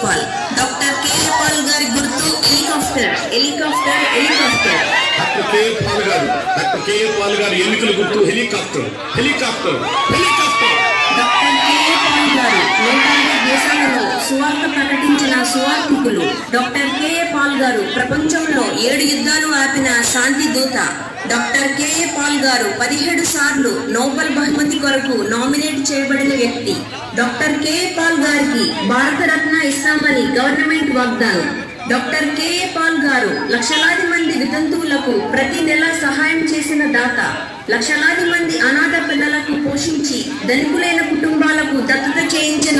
Paul. Doctor K A Paul గారి గుర్తు helicopter. Helicopter helicopter. Doctor K A Paul గారి ఎన్నికల గుర్తు helicopter. Helicopter helicopter. Doctor K A Paul గారు 150 దేశాలలో సువార్త ప్రకటించిన సువార్థికులు. డాక్టర్ కేఏ పాల్ గారు ప్రపంచంలో 7 యుద్ధాలు ఆపిన శాంతి దూత. డాక్టర్ కేఏ పాల్ గారు 17 సార్లు నోబెల్ బహుమతి కొరకు నామినేట్ చేయబడిన వ్యక్తి. డాక్టర్ కేఏ పాల్ గారికి భారతరత్న ఇస్తామని గవర్నమెంట్ వాగ్దానం. డాక్టర్ కేఏ పాల్ గారు లక్షలాది మంది వితంతువులకు ప్రతి నెల సహాయం చేసిన దాత. లక్షలాది మంది అనాథ పిల్లలకు పోషించి ధనికులైన కుటుంబాలకు దత్తత చేయించిన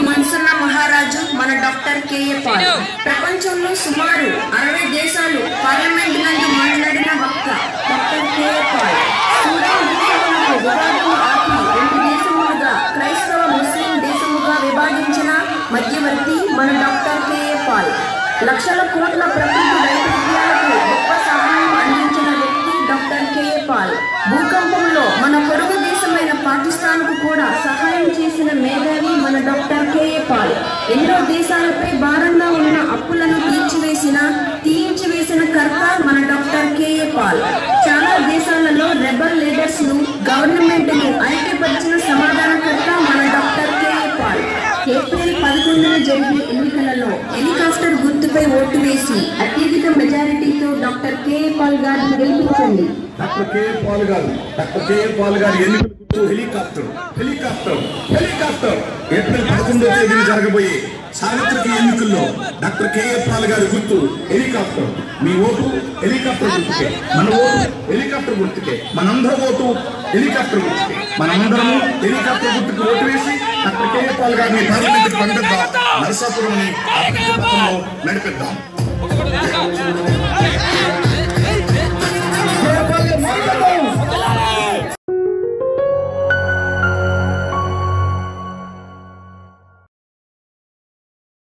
మనసున్న మహారాజు మన డాక్టర్ కేఏ పాల్. ప్రపంచంలో సుమారు 60 దేశాలు పార్లమెంట్ నందు మాట్లాడిన వక్త డాక్టర్ కేఏ పాల్. సూడాన్ దేశములకు వివాదం ఆపి 2 దేశములుగా క్రైస్తవ ముస్లిం దేశముగా విభాగించిన మధ్యవర్తి మన డాక్టర్ కేఏ పాల్. లక్షల కోట్ల ప్రకృతి వైపరీత్యాలకు గొప్ప సహాయం అందించిన వ్యక్తి డాక్టర్ కేఏ పాల్. భూకంపంలో మన పొరుగు దేశమైన పాకిస్తాన్ కు కూడా సహాయం చేసిన మేధావి మన డాక్టర్ కేఏ పాల్. ఎన్నో దేశాలపై భారంగా ఉన్న అప్పులను తీయించివేసిన కర్త మన డాక్టర్ కేఏ పాల్. చాలా దేశాలలో రెబల్ లీడర్స్ ను గవర్నమెంట్ ను ఐక్యపరిచిన సమాధానకర్త మన డాక్టర్ కేఏ పాల్. ఏప్రిల్ 11న జరిగే ఎన్నికలలో హెలికాప్టర్ గుర్తుపై ఓటు వేసి అత్యధిక మెజారిటీతో డాక్టర్ కేఏ పాల్ గారిని గెలిపించండి. డాక్టర్ కేఏ పాల్ గారి ఎన్నికల గుర్తు హెలికాప్టర్. Helicopter helicopter. ఏప్రిల్ 11వ తేదీన జరగబోయే సార్వత్రిక ఎన్నికల్లో డాక్టర్ కేఏ పాల్ గారి గుర్తు హెలికాప్టర్. మీ ఓటు హెలికాప్టర్ గుర్తుకే, మన ఓటు హెలికాప్టర్ గుర్తుకే, మనందరం ఓటు హెలికాప్టర్ గుర్తుకే. మనమందరము హెలికాప్టర్ గుర్తుకు ఓటు వేసి డాక్టర్ కేఏ పాల్ గారిని పార్లమెంట్కి పంపిద్దాం. నరసాపురం నడిపిద్దాం.